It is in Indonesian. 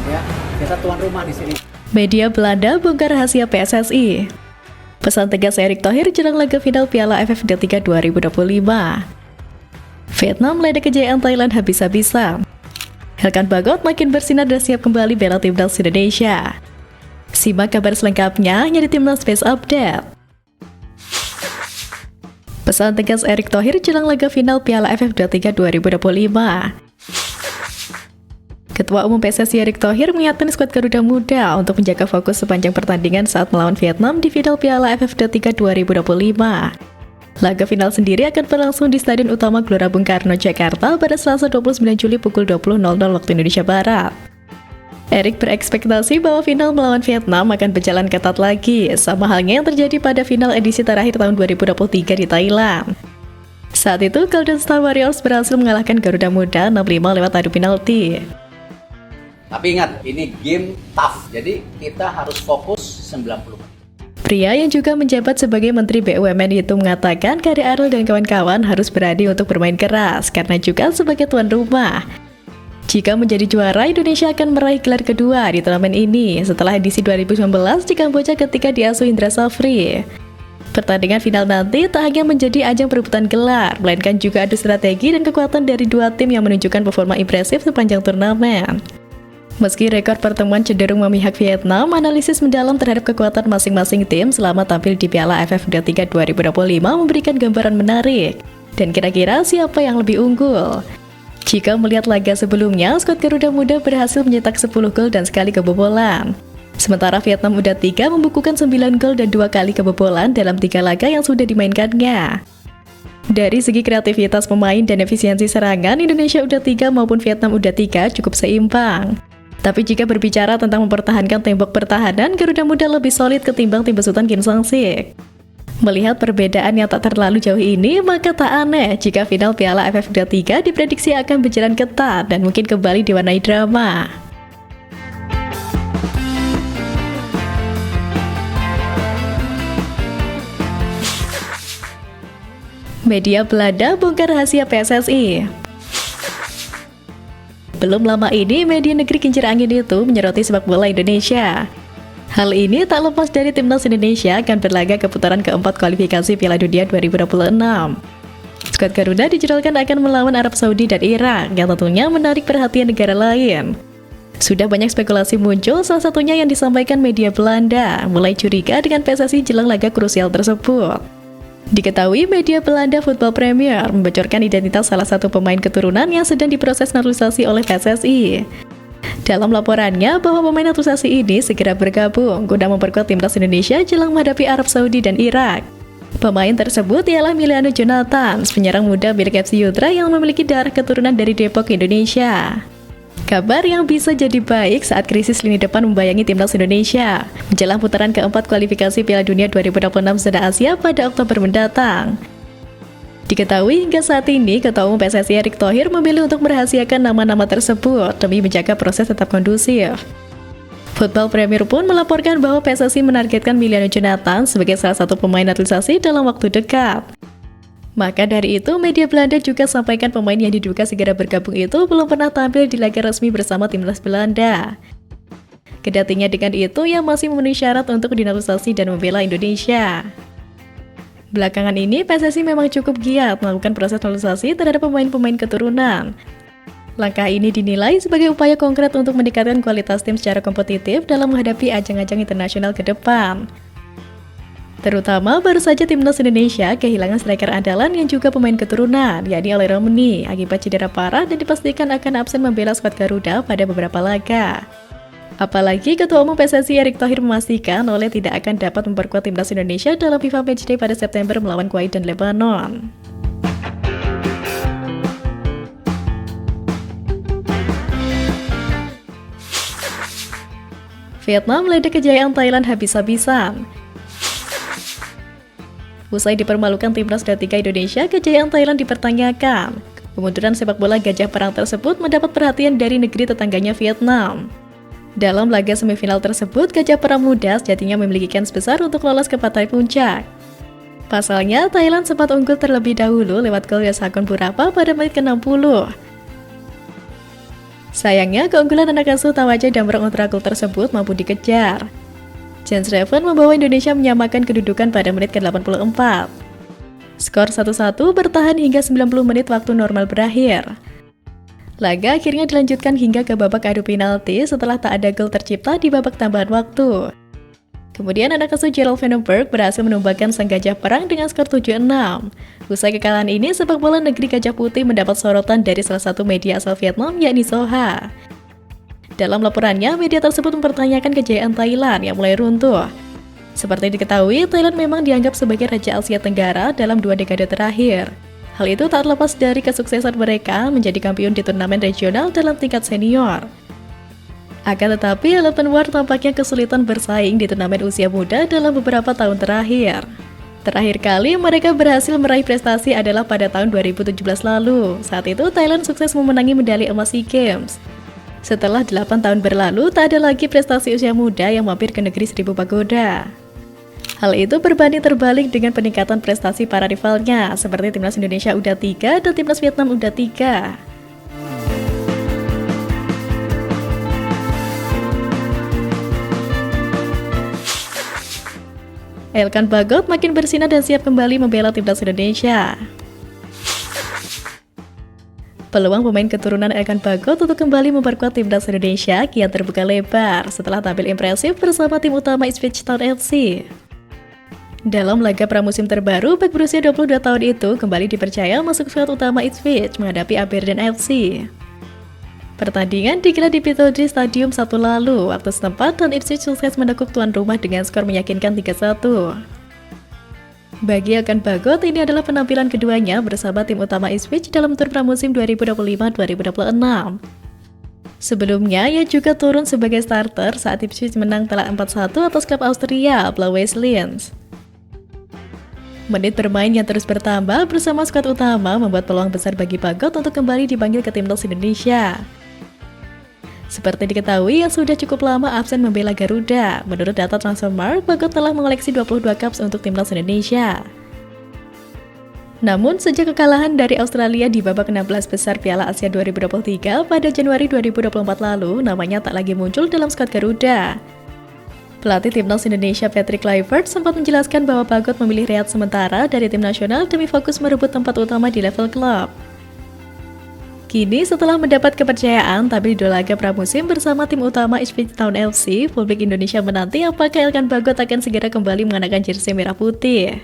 Ya, kita tuan rumah di sini. Media Belanda bongkar rahasia PSSI. Pesan tegas Erick Thohir jelang laga final Piala AFF D3 2025. Vietnam ledek kejayaan Thailand habis-habisan. Helkan Bagot makin bersinar dan siap kembali bela timnas Indonesia. Simak kabar selengkapnya hanya di Timnas Space Update. Pesan tegas Erick Thohir jelang laga final Piala AFF D3 2025. Ketua Umum PSSI Erick Thohir mengingatkan skuad Garuda Muda untuk menjaga fokus sepanjang pertandingan saat melawan Vietnam di final Piala AFF D3 2025. Laga final sendiri akan berlangsung di Stadion Utama Gelora Bung Karno, Jakarta pada Selasa 29 Juli pukul 20.00 waktu Indonesia Barat. Erick berekspektasi bahwa final melawan Vietnam akan berjalan ketat lagi, sama halnya yang terjadi pada final edisi terakhir tahun 2023 di Thailand. Saat itu, Golden Star Warriors berhasil mengalahkan Garuda Muda 6-5 lewat adu penalti. Tapi ingat, ini game tough, jadi kita harus fokus 90 menit. Pria yang juga menjabat sebagai Menteri BUMN itu mengatakan Kari Arul dan kawan-kawan harus berani untuk bermain keras, karena juga sebagai tuan rumah. Jika menjadi juara, Indonesia akan meraih gelar kedua di turnamen ini setelah edisi 2019 di Kamboja ketika diasuh Indra Safri. Pertandingan final nanti tak hanya menjadi ajang perebutan gelar, melainkan juga adu strategi dan kekuatan dari dua tim yang menunjukkan performa impresif sepanjang turnamen. Meski rekor pertemuan cenderung memihak Vietnam, analisis mendalam terhadap kekuatan masing-masing tim selama tampil di Piala AFF D3 2025 memberikan gambaran menarik. Dan kira-kira siapa yang lebih unggul? Jika melihat laga sebelumnya, skuad Garuda Muda berhasil mencetak 10 gol dan sekali kebobolan. Sementara Vietnam U23 membukukan 9 gol dan 2 kali kebobolan dalam 3 laga yang sudah dimainkannya. Dari segi kreativitas pemain dan efisiensi serangan, Indonesia U23 maupun Vietnam U23 cukup seimbang. Tapi jika berbicara tentang mempertahankan tembok pertahanan, Garuda Muda lebih solid ketimbang tim besutan Kim Sang-sik. Melihat perbedaan yang tak terlalu jauh ini, maka tak aneh jika final Piala AFF D3 diprediksi akan berjalan ketat dan mungkin kembali diwarnai drama. Media Belanda bongkar rahasia PSSI. Belum lama ini, media negeri kincir angin itu menyoroti sepak bola Indonesia. Hal ini tak lepas dari timnas Indonesia akan berlaga ke putaran keempat kualifikasi Piala Dunia 2026. Skuad Garuda dijadwalkan akan melawan Arab Saudi dan Irak, yang tentunya menarik perhatian negara lain. Sudah banyak spekulasi muncul, salah satunya yang disampaikan media Belanda, mulai curiga dengan PSSI jelang laga krusial tersebut. Diketahui media Belanda Football Premier membocorkan identitas salah satu pemain keturunan yang sedang diproses naturalisasi oleh PSSI. Dalam laporannya bahwa pemain naturalisasi ini segera bergabung guna memperkuat timnas Indonesia jelang menghadapi Arab Saudi dan Irak. Pemain tersebut ialah Miliano Jonathan, penyerang muda milik FC Ultra yang memiliki darah keturunan dari Depok, Indonesia. Kabar yang bisa jadi baik saat krisis lini depan membayangi timnas Indonesia menjelang putaran keempat kualifikasi Piala Dunia 2026 zona Asia pada Oktober mendatang. Diketahui hingga saat ini, Ketua Umum PSSI Erick Thohir memilih untuk merahasiakan nama-nama tersebut demi menjaga proses tetap kondusif. Football Premier pun melaporkan bahwa PSSI menargetkan Miliano Jonathan sebagai salah satu pemain naturalisasi dalam waktu dekat. Maka dari itu, media Belanda juga sampaikan pemain yang diduga segera bergabung itu belum pernah tampil di laga resmi bersama timnas Belanda. Kedatinya dengan itu, yang masih memenuhi syarat untuk dinaturalisasi dan membela Indonesia. Belakangan ini, PSSI memang cukup giat melakukan proses naturalisasi terhadap pemain-pemain keturunan. Langkah ini dinilai sebagai upaya konkret untuk meningkatkan kualitas tim secara kompetitif dalam menghadapi ajang-ajang internasional ke depan. Terutama baru saja timnas Indonesia kehilangan striker andalan yang juga pemain keturunan, yakni Ole Romeni, akibat cedera parah dan dipastikan akan absen membela skuad Garuda pada beberapa laga. Apalagi Ketua Umum PSSI Erick Thohir memastikan Ole tidak akan dapat memperkuat timnas Indonesia dalam FIFA Matchday pada September melawan Kuwait dan Lebanon. Vietnam ledek kejayaan Thailand habis-habisan. Usai dipermalukan timnas D3 Indonesia, kejayaan Thailand dipertanyakan. Kemunduran sepak bola gajah perang tersebut mendapat perhatian dari negeri tetangganya Vietnam. Dalam laga semifinal tersebut, gajah perang muda sejatinya memiliki kans besar untuk lolos ke partai puncak. Pasalnya, Thailand sempat unggul terlebih dahulu lewat gol Yosakon Burapa pada menit ke-60. Sayangnya, keunggulan anak asuh Tawaja Damrong Ultrakul tersebut mampu dikejar. Jens Reven membawa Indonesia menyamakan kedudukan pada menit ke-84. Skor 1-1 bertahan hingga 90 menit waktu normal berakhir. Laga akhirnya dilanjutkan hingga ke babak adu penalti setelah tak ada gol tercipta di babak tambahan waktu. Kemudian anak asuh Gerald Vandenberg berhasil menumbangkan sang gajah perang dengan skor 7-6. Usai kekalahan ini, sepak bola negeri Gajah Putih mendapat sorotan dari salah satu media asal Vietnam, yakni Soha. Dalam laporannya, media tersebut mempertanyakan kejayaan Thailand yang mulai runtuh. Seperti diketahui, Thailand memang dianggap sebagai Raja Asia Tenggara dalam 2 dekade terakhir. Hal itu tak lepas dari kesuksesan mereka menjadi kampiun di turnamen regional dalam tingkat senior. Akan tetapi, Elephant War tampaknya kesulitan bersaing di turnamen usia muda dalam beberapa tahun terakhir. Terakhir kali mereka berhasil meraih prestasi adalah pada tahun 2017 lalu. Saat itu, Thailand sukses memenangi medali emas SEA Games. Setelah 8 tahun berlalu, tak ada lagi prestasi usia muda yang mampir ke negeri 1000 pagoda. Hal itu berbanding terbalik dengan peningkatan prestasi para rivalnya, seperti Timnas Indonesia U23 dan Timnas Vietnam U23. Elkan Bagot makin bersinar dan siap kembali membela Timnas Indonesia. Peluang pemain keturunan Elkan Bagot untuk kembali memperkuat Timnas Indonesia kian terbuka lebar setelah tampil impresif bersama tim utama Ipswich Town FC. Dalam laga pramusim terbaru, bek berusia 22 tahun itu kembali dipercaya masuk skuad utama Ipswich menghadapi Aberdeen FC. Pertandingan digelar di Pittodrie Stadium Sabtu lalu waktu setempat dan Ipswich sukses menekuk tuan rumah dengan skor meyakinkan 3-1. Bagi Elkan Bagot, ini adalah penampilan keduanya bersama tim utama Ipswich dalam tur pramusim 2025-2026. Sebelumnya, ia juga turun sebagai starter saat Ipswich menang telak 4-1 atas klub Austria, Blaues Linz. Menit bermain yang terus bertambah bersama skuad utama membuat peluang besar bagi Bagot untuk kembali dipanggil ke Timnas Indonesia. Seperti diketahui, yang sudah cukup lama absen membela Garuda. Menurut data Transfermarkt, Bagot telah mengoleksi 22 caps untuk Timnas Indonesia. Namun, sejak kekalahan dari Australia di babak 16 besar Piala Asia 2023 pada Januari 2024 lalu, namanya tak lagi muncul dalam skuad Garuda. Pelatih Timnas Indonesia Patrick Kluivert sempat menjelaskan bahwa Bagot memilih rehat sementara dari tim nasional demi fokus merebut tempat utama di level klub. Kini setelah mendapat kepercayaan tampil di laga pramusim bersama tim utama Ipswich Town FC, publik Indonesia menanti apakah Elkan Bagot akan segera kembali mengenakan jersey merah putih.